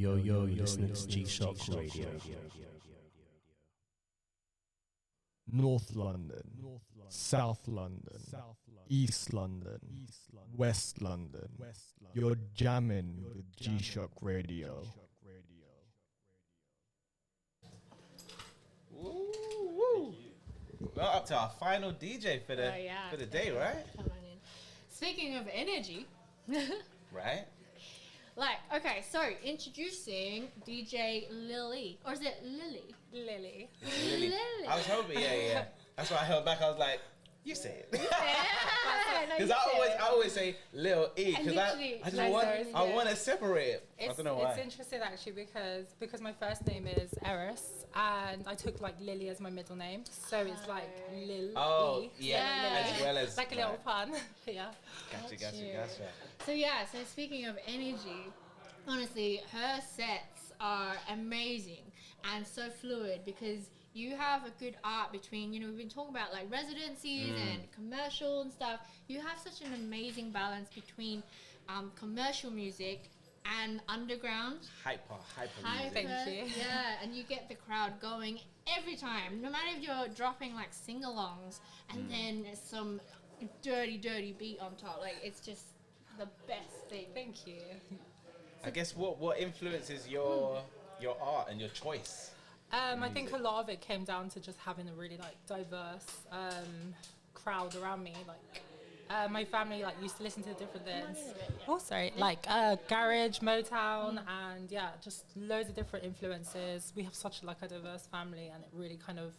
Yo, you're listening to G-Shock Radio. North London, South London, East London, West London. You're jamming with G-Shock Radio. Woo. We're up to our final DJ for the day, right? Come on in. Speaking of energy, Right? okay, so introducing DJ LIL-E, or is it Lily? Lily. Lily. I was hoping, yeah. That's why I held back. I was like, you say it. Because I always say LIL-E because I want to separate it. I don't know why. It's interesting actually because my first name is Eris and I took like Lily as my middle name, so it's like Lil-E. Oh, yeah. As well as like a little pun. Yeah. Gotcha. So speaking of energy, honestly, her sets are amazing and so fluid because you have a good art between, we've been talking about like residencies and commercial and stuff. You have such an amazing balance between commercial music and underground. Hyper music. Thank you. Yeah, and you get the crowd going every time. No matter if you're dropping like sing-alongs and then some dirty beat on top. Like, it's just the best thing. Thank you. I guess what influences your art and your choice? I think a lot of it came down to just having a really like diverse crowd around me. Like my family like used to listen to different things. Oh, sorry. Like garage, Motown, and just loads of different influences. We have such like a diverse family, and it really kind of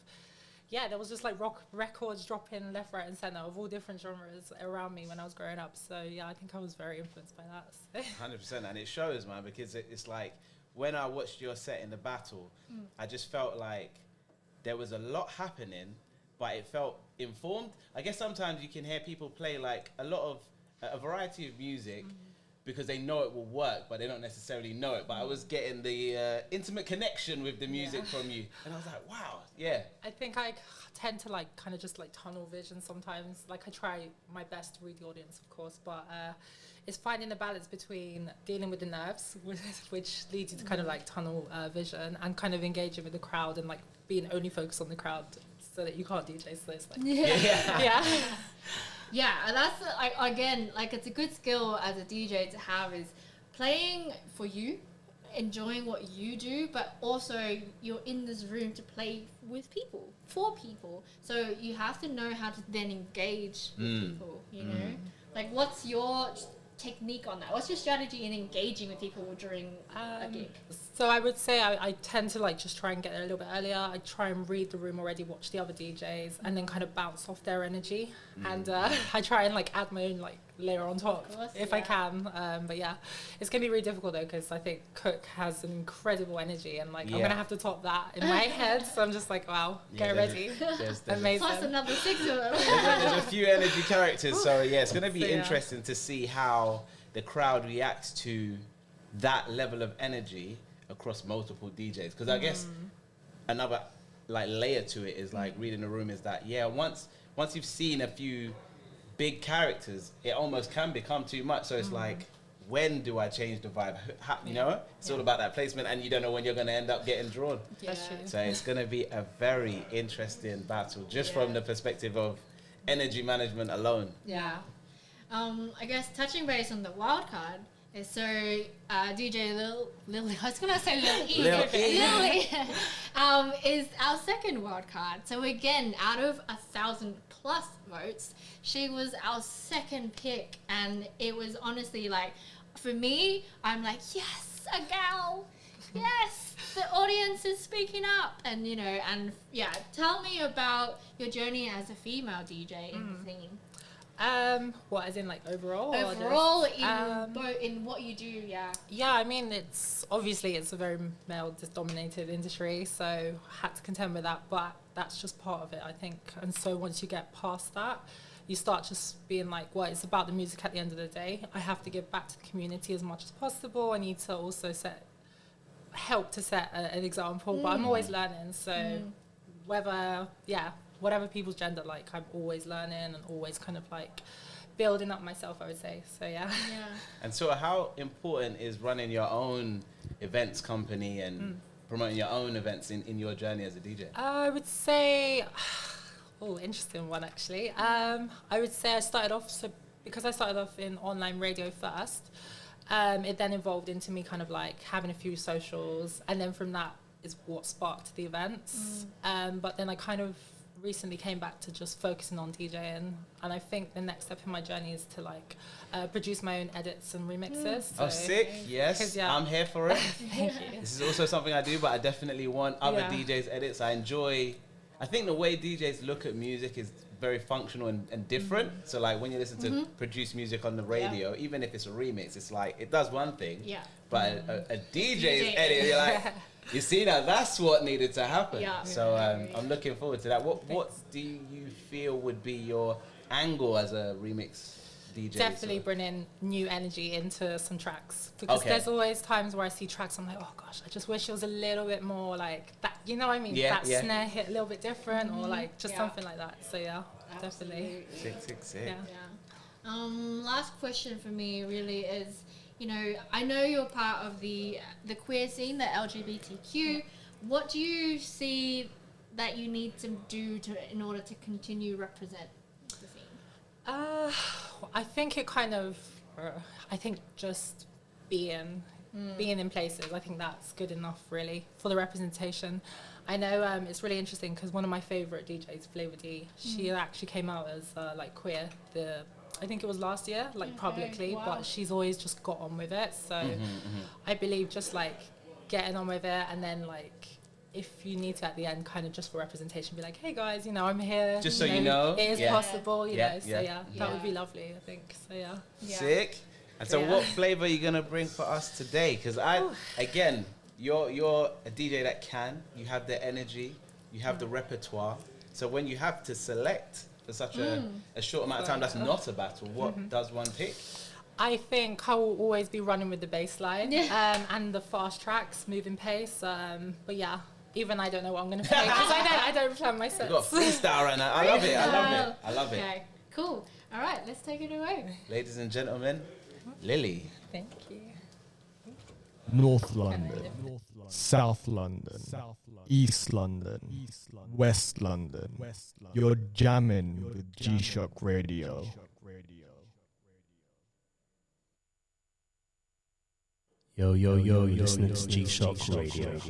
there was just like rock records dropping left, right, and center of all different genres around me when I was growing up. So I think I was very influenced by that. 100%, and it shows, man, because it's like, when I watched your set in the battle, I just felt like there was a lot happening, but it felt informed. I guess sometimes you can hear people play like a variety of music because they know it will work, but they don't necessarily know it. But I was getting the intimate connection with the music from you, and I was like, wow, yeah. I think I tend to like kind of just like tunnel vision sometimes. Like I try my best to read the audience, of course, but it's finding the balance between dealing with the nerves, which leads you to kind of like tunnel vision, and kind of engaging with the crowd and like being only focused on the crowd so that you can't DJ. So it's like Yeah, and that's again, like, it's a good skill as a DJ to have, is playing for you, enjoying what you do, but also you're in this room to play with people, for people. So you have to know how to then engage with people, you know? Like, what's your technique on that? What's your strategy in engaging with people during a gig? So I would say I tend to like just try and get there a little bit earlier. I try and read the room already, watch the other DJs, and then kind of bounce off their energy. And I try and like add my own like layer on top if I can. But it's gonna be really difficult though, because I think Cook has an incredible energy, and like I'm gonna have to top that in my head. So I'm just like, wow, get ready. There's Amazing. Plus another 6 of them. there's a few energy characters, so it's gonna be interesting to see how the crowd reacts to that level of energy across multiple DJs. Because I guess another like layer to it is like reading the room is that once you've seen a few big characters, it almost can become too much. So it's like, when do I change the vibe? You know, it's all about that placement, and you don't know when you're going to end up getting drawn. That's true. So it's going to be a very interesting battle, just from the perspective of energy management alone. Yeah. I guess touching base on the wild card is DJ Lil-E, I was going to say Lil-E. Lil-E is our second wild card. So again, out of 1,000+ votes, she was our second pick, and it was honestly like, for me, I'm like, yes, a gal, yes, the audience is speaking up, and tell me about your journey as a female DJ in the scene. What, as in like overall? Overall, in what you do, Yeah, I mean, it's a very male-dominated industry, so had to contend with that, but that's just part of it, I think. And so once you get past that, you start just being like, well, it's about the music at the end of the day. I have to give back to the community as much as possible. I need to also help to set an example, but I'm always learning, so whatever people's gender, like, I'm always learning and always kind of like building up myself, I would say. So yeah. And so how important is running your own events company and promoting your own events in your journey as a DJ? I would say, interesting one actually. I would say because I started off in online radio first, it then evolved into me kind of like having a few socials, and then from that is what sparked the events. But then I kind of recently came back to just focusing on DJing, and I think the next step in my journey is to like produce my own edits and remixes. Oh, sick! Yes, I'm here for it. Thank you. This is also something I do, but I definitely want other DJs' edits. I think the way DJs look at music is very functional and different. So like when you listen to produce music on the radio, even if it's a remix, it's like it does one thing. Yeah. But a DJ's edit, you're like, you see, now that's what needed to happen. Yeah. So I'm looking forward to that. What do you feel would be your angle as a remix DJ? Definitely bringing new energy into some tracks, because there's always times where I see tracks I'm like, oh gosh, I just wish it was a little bit more like that, you know what I mean? That snare hit a little bit different, or like just something like that. So definitely. Sick. Yeah. Last question for me really is, you know, I know you're part of the queer scene, the LGBTQ. What do you see that you need to do in order to continue represent the scene? I think it kind of, I think just being in places, I think that's good enough really for the representation. I know it's really interesting because one of my favourite DJs, Flavor D, she actually came out as like queer, I think it was last year, like publicly, but she's always just got on with it. So I believe just like getting on with it, and then like if you need to at the end, kind of just for representation, be like, hey guys, you know, I'm here. Just so you know. It is possible, you know, so that would be lovely, I think, so Sick. And so what flavour are you going to bring for us today? Because again, you're a DJ that you have the energy, you have the repertoire. So when you have to select for such a short amount of time, that's not a battle. What does one pick? I think I will always be running with the bass line and the fast tracks, moving pace. But yeah, even I don't know what I'm going to play because I don't plan my sets. You've got a freestyle right now. I love it. Okay, cool. All right, let's take it away. Ladies and gentlemen, LIL-E. Thank you. North London, South London, East London, West London. You're jamming with G-Shock Radio. Yo, you're listening to G-Shock Radio.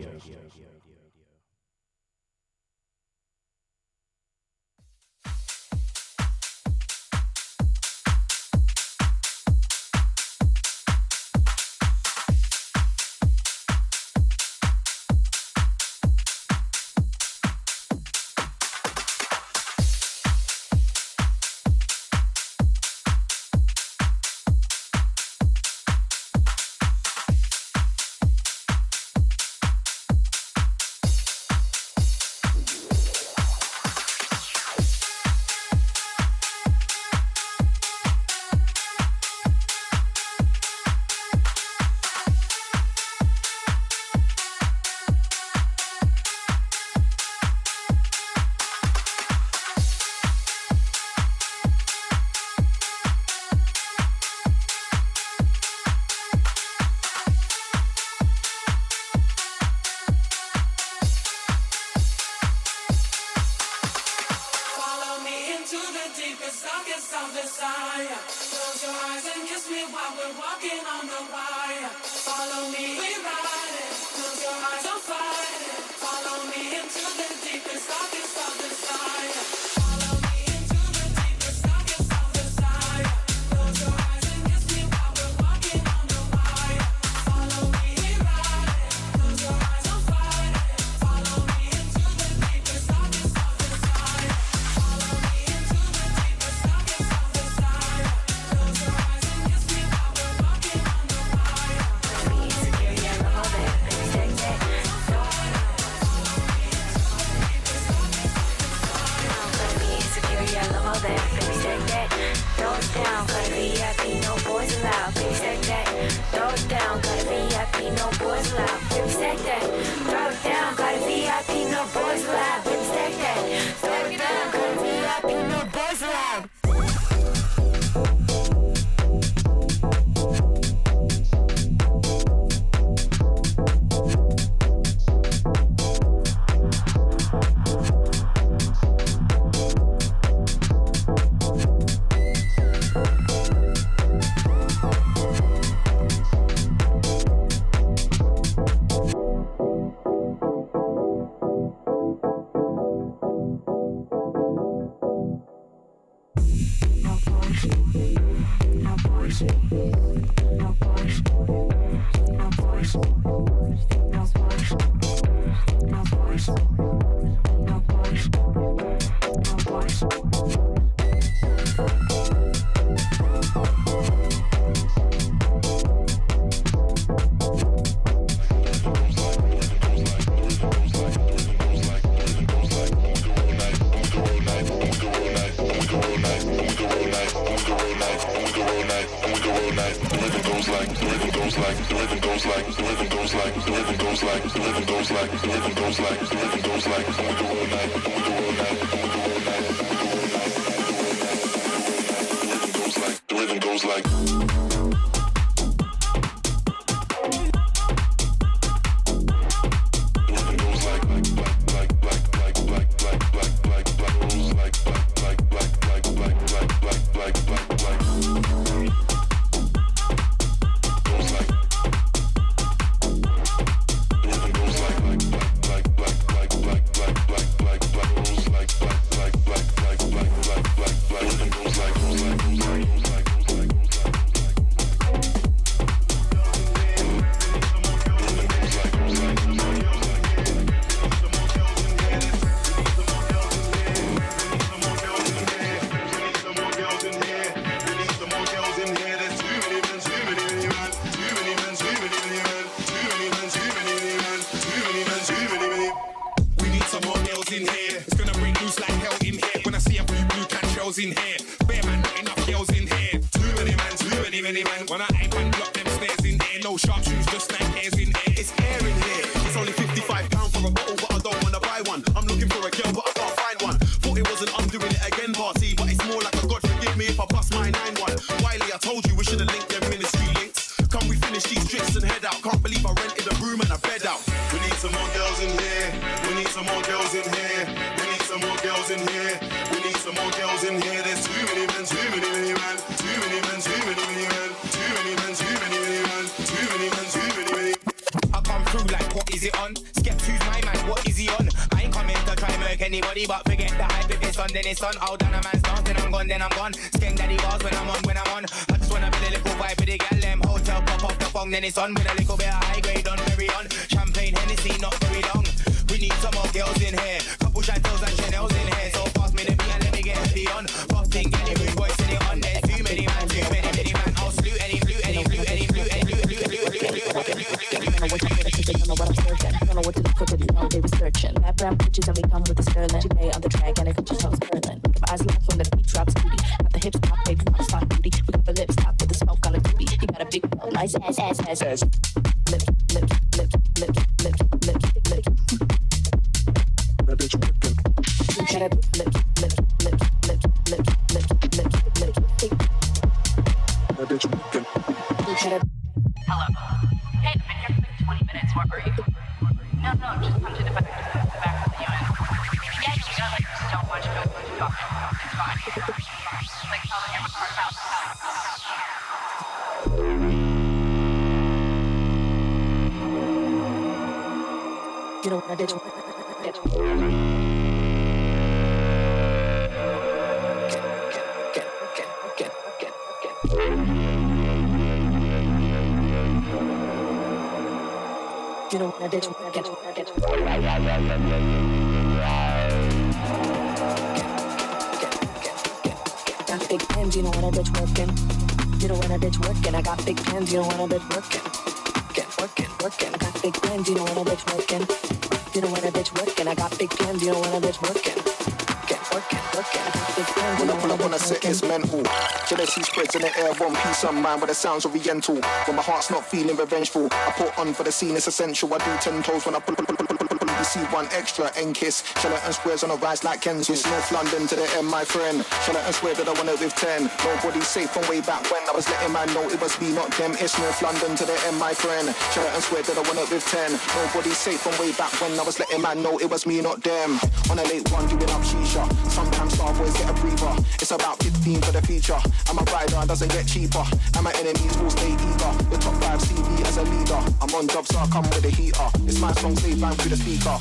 Jealousy spreads in the air, one piece of mind, but it sounds oriental. When my heart's not feeling revengeful, I put on for the scene, it's essential. I do 10 toes when I pull. You see one extra and kiss. Charlotte Squares on a rise like Ken's. It's North London to the end, my friend. Charlotte Square that I want it with 10. Nobody's safe from way back when I was letting man know it was me, not them. It's North London to the end, my friend. Charlotte Square that I want it with 10. Nobody's safe from way back when I was letting man know it was me, not them. On a late one, giving up shisha. Sometimes star boys get a breather. It's about 15 for the feature. I'm a rider, doesn't get cheaper. And my enemies will stay eager. The top 5 CV as a leader. I'm on job, so I come with a heater. It's my song, stay bang through the speaker.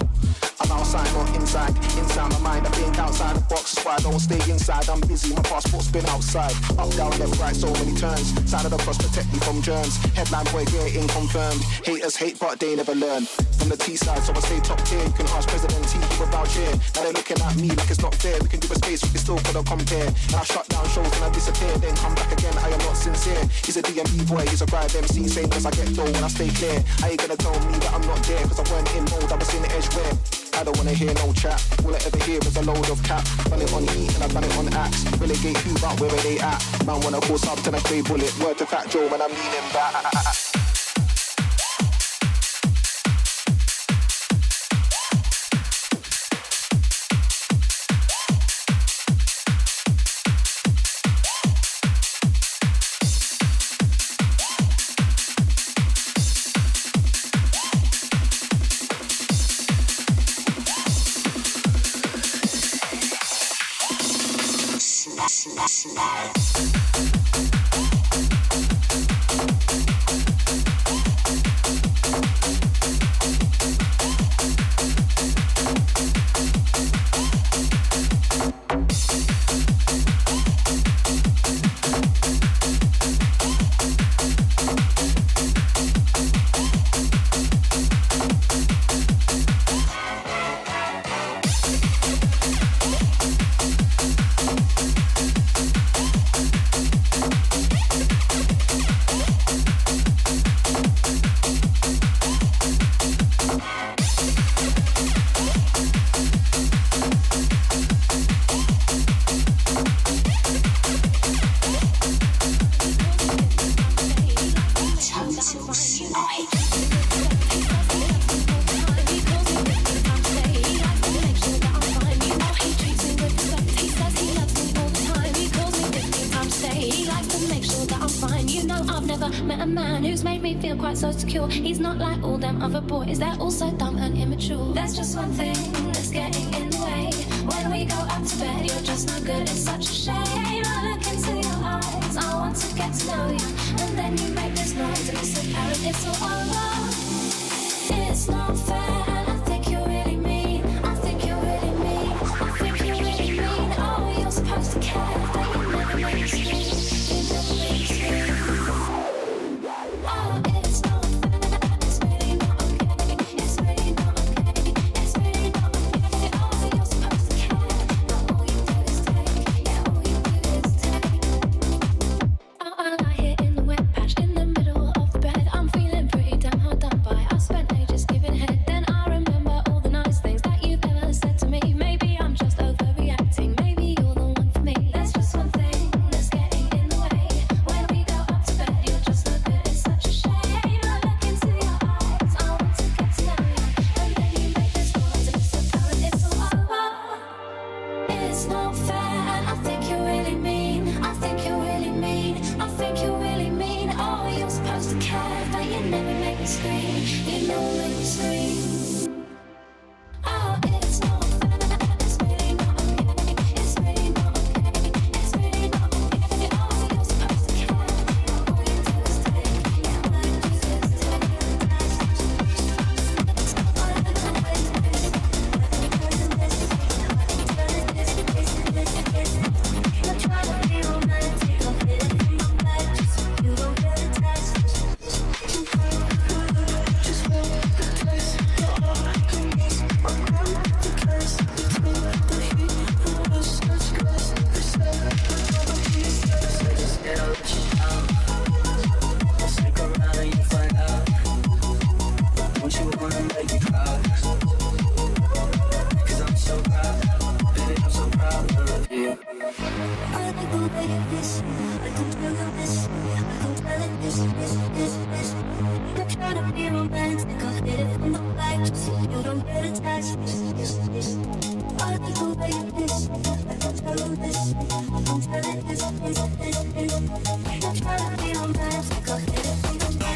I'm outside, not inside. Inside my mind, I think outside the box. That's why I don't stay inside. I'm busy, my passport's been outside. Up, down, left, right, so many turns. Side of the cross, protect me from germs. Headline boy, getting confirmed. Haters hate, but they never learn. From the T side, so I stay top tier. You can ask President T about here. Now they're looking at me like it's not fair. We can give a space, we can still put a compare. And I shut down shows and I disappear. Then come back again, I am not sincere. He's a DMB boy, he's a grind MC. Same as I get low when I stay clear. How you gonna tell me that I'm not there? Cause I weren't in mode, I was in the edgeware. I don't wanna hear no chat. All I ever hear is a load of cap. Done it on heat and I've done it on axe. Relegate who, but where are they at? Man wanna call sub to a grey bullet. Word to Fat Joe, man, I'm leaning back. He's not like all them other boys, they're all so dumb and immature. There's just one thing that's getting in the way. When we go up to bed, you're just no good, it's such a shame. I look into your eyes, I want to get to know you. And then you make this noise and it's apparent it's all over. It's not fair and I think you're really mean. I think you're really mean. I think you're really mean. Oh, you're supposed to care, but you never make me scream. You never make me scream. Oh, it's not fair, it's really not okay. It's really not okay. It's really not okay. Oh, you're supposed to care, but all you do is take. Yeah, all you do is take. Oh, I lie here in the wet patch in the middle of the bed. I'm feeling pretty damn hard done by. I spent ages giving head. Then I remember all the nice things that you've ever said to me. Maybe I'm just overreacting. Maybe you're the one for me. There's just one thing that's getting in the way. When we go up to bed, you're just no good. It's such a shame. I look into your eyes. I want to get to know you. And then you make this noise and it's apparent it's all over. It's not fair and I think you're really mean. I think you're really mean. I think you're really mean. Oh, you're supposed to care, but you never make me scream. You never make me scream. Oh, it's not fair. It's really not okay. It's really not okay. It's really not okay. Oh, you're supposed to care, but all you do is take. Yeah, all you do is You're trying to be romantic, I'll hit it from the back, just so you don't get attached. Just want the taste, you're all I can miss. I'm not the case, between the heat and the such grace. They say nobody stays, I just gotta let you down. I'll stick around and you find out. Don't you wanna make me proud? Cause I'm so proud, baby, I'm so proud of you. I think we'll make it this. I can tell you this. I can tell it this. You're trying to be romantic. I'll hit it from the back just so you don't get attached. I think we'll make it this. I can tell you this. I can tell it this. You're trying to be romantic. I'll hit it from the back.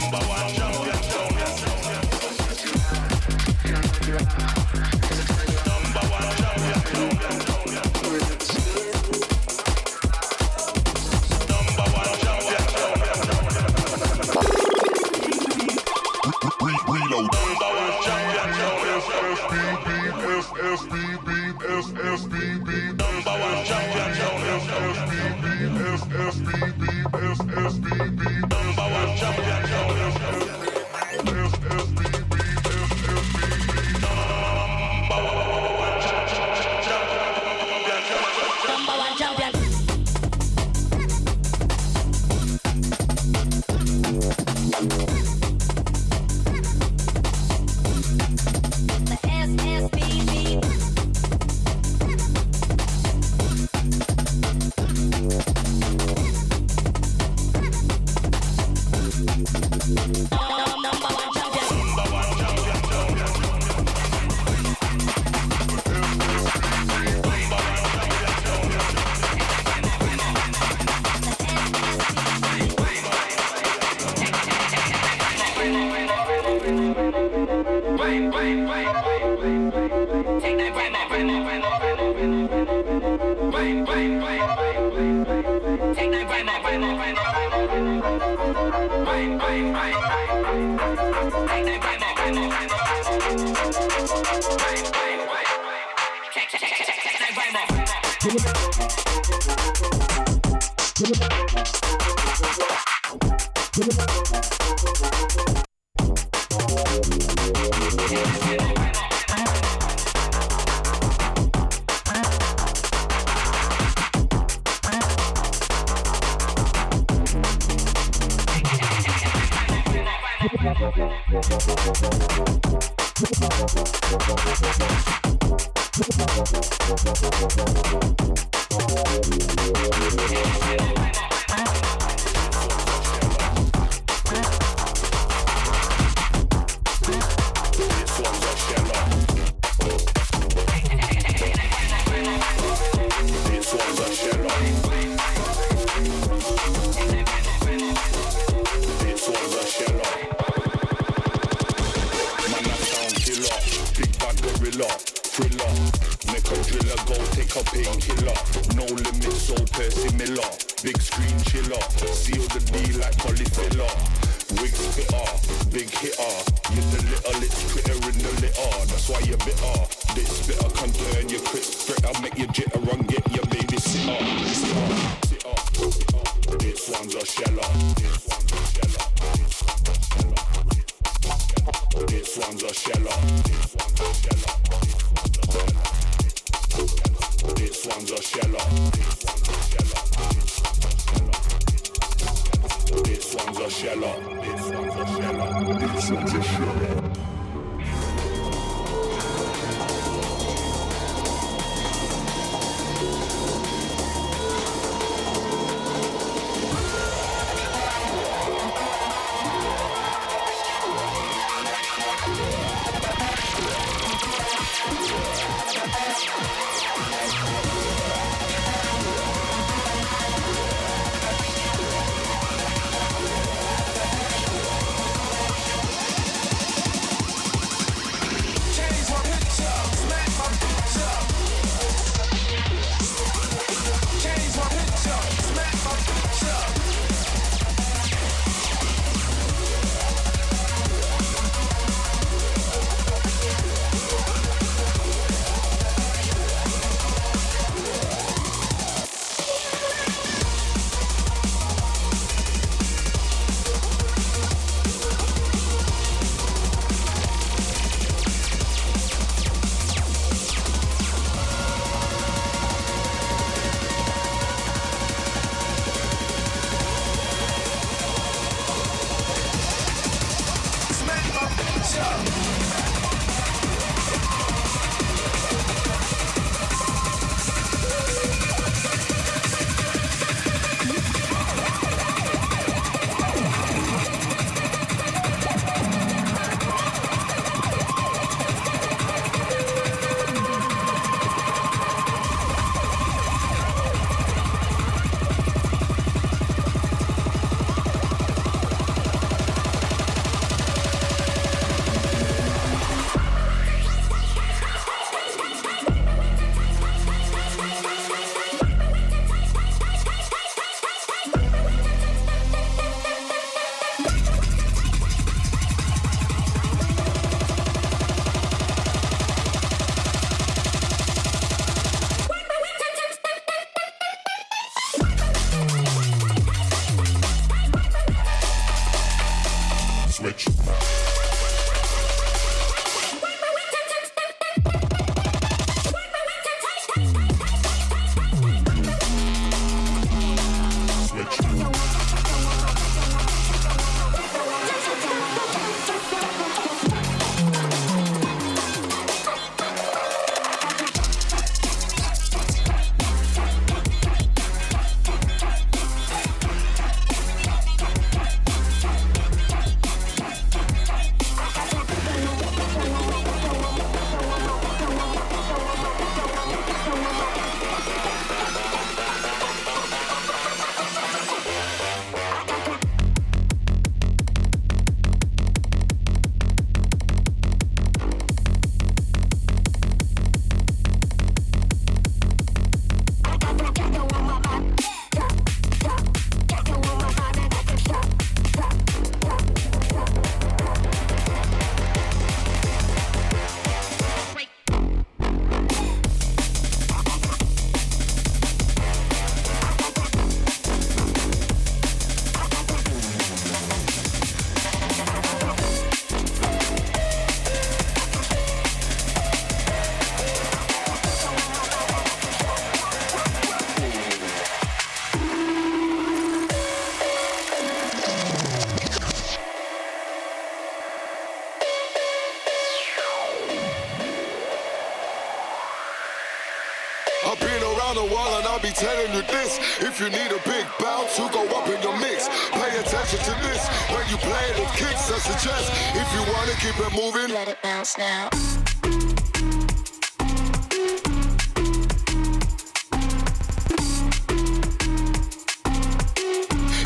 around the world and I'll be telling you this. If you need a big bounce, you go up in your mix. Pay attention to this. When you play it with kicks, I suggest. If you wanna keep it moving, Let it bounce now.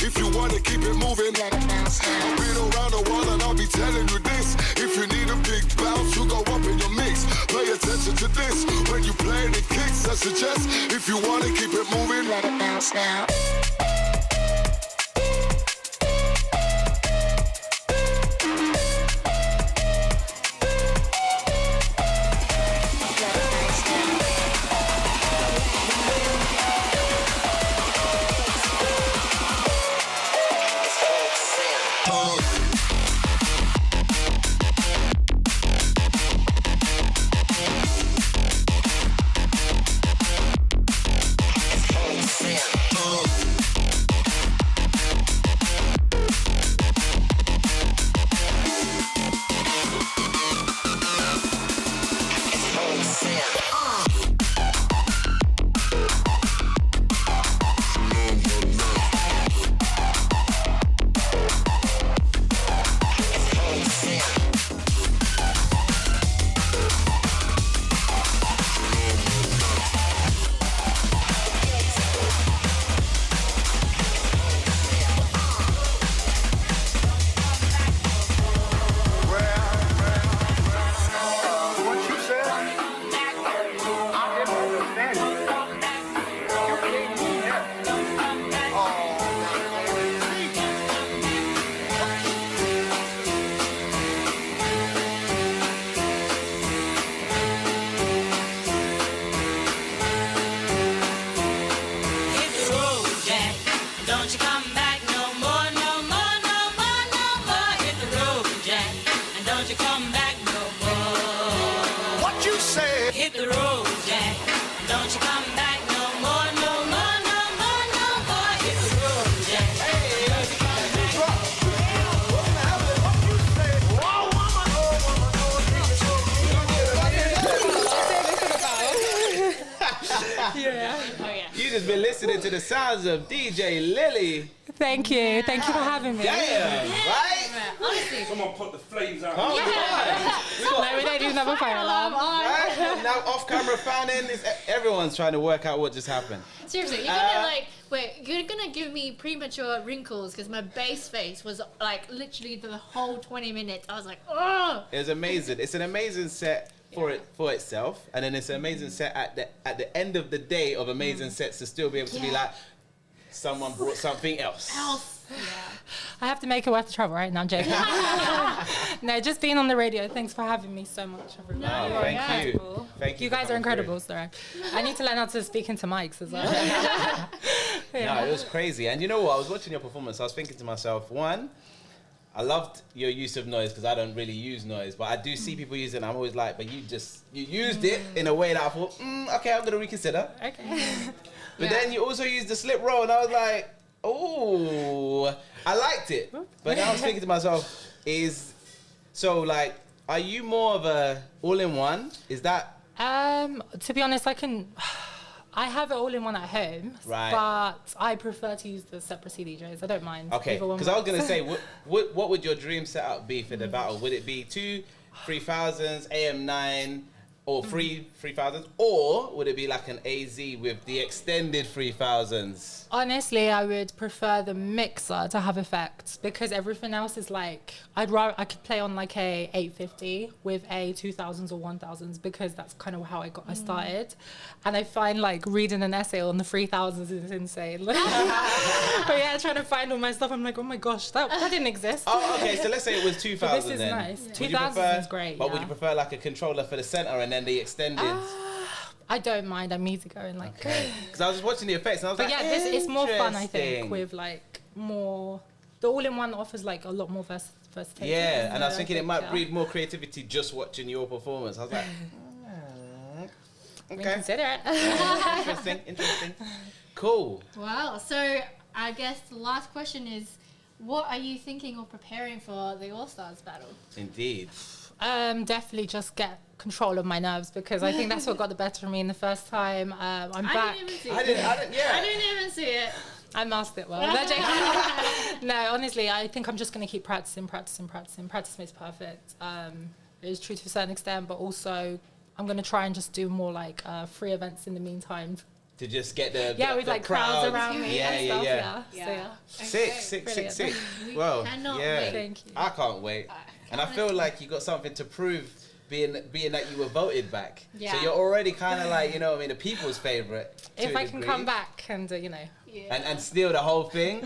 if you wanna keep it moving. Let it bounce now. I've been around the world and I'll be telling you this. If you need a big bounce, you go up in your mix. Pay attention to this. When you play the kicks, I suggest. If you wanna keep it moving, Let it bounce now. You just been listening to the sounds of DJ LIL-E. Thank you. Thank you for having me. Damn, right? Honestly. Someone put the flames out. Come on. No, we don't do another fire alarm. Right? Now off-camera fanning, everyone's trying to work out what just happened. Seriously, you're gonna you're gonna give me premature wrinkles because my base face was like literally the whole 20 minutes. I was like, oh. It was amazing. It's an amazing set for itself, and then it's an amazing set at the end of the day of amazing sets to still be able to be like, someone brought something else. I have to make it worth the trouble, right? No, I'm joking. No, just being on the radio. Thanks for having me so much, everybody. No, You are thank you. incredible. Thank you. You for guys are coming incredible, through. sorry. I need to learn how to speak into mics as well. No, it was crazy. And you know what? I was watching your performance. I was thinking to myself, one, I loved your use of noise because I don't really use noise, but I do see people use it and I'm always like, but you used it in a way that I thought, okay, I'm going to reconsider. Okay. But then you also used the slip roll and I was like, oh, I liked it. But now I was thinking to myself, are you more of a all-in-one? Is that? To be honest, I have it all in one at home, Right. but I prefer to use the separate CDJs. I don't mind. Okay, either one because I was going to works. say, what would your dream setup be for the battle? Would it be 2 3000s, AM9, or 3000s? Or would it be like an AZ with the extended 3000s? Honestly, I would prefer the mixer to have effects because everything else is like, I could play on like a 850 with a 2000s or 1000s because that's kind of how I started. And I find like reading an essay on the 3000s is insane. But yeah, trying to find all my stuff, I'm like, oh my gosh, that didn't exist. Oh, okay, so let's say it was 2000 This is then. nice. Would 2000s is great, But would yeah. you prefer like a controller for the center and then the extended? I don't mind. I'm easy going. Like, Because I was just watching the effects and I was but like, yeah, this is more fun. I think interesting. with like more. The all-in-one offers like a lot more versatility. Yeah, and I was thinking it think, might breed more creativity just watching your performance. I was like, We okay. consider it. Interesting. Cool. Wow. So I guess the last question is, what are you thinking or preparing for the All Stars battle? Indeed. Definitely just get control of my nerves, because I think that's what got the better of me in the first time. I'm back. I didn't even see it. I masked it well. No, honestly, I think I'm just going to keep practicing. Practice makes perfect. It is true to a certain extent, but also I'm going to try and just do more like free events in the meantime. To just get the with like crowds around me and stuff. Sick. Well, cannot yeah. wait. Thank you. I can't wait. And I feel like you got something to prove, being that you were voted back. Yeah. So you're already kind of like, you know what I mean, the people's favourite. If I can come back and, you know. And steal the whole thing.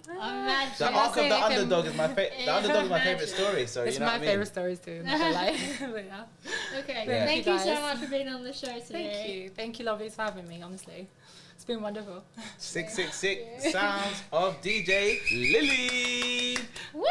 Imagine. The arc of the underdog is my favourite story. So It's you know my what I mean? favourite stories too. Not gonna lie. But yeah. Okay, Yeah. thank you so guys. much for being on the show today. Thank you, lovely for having me. Honestly, it's been wonderful. Sick sounds of DJ LIL-E. Woo!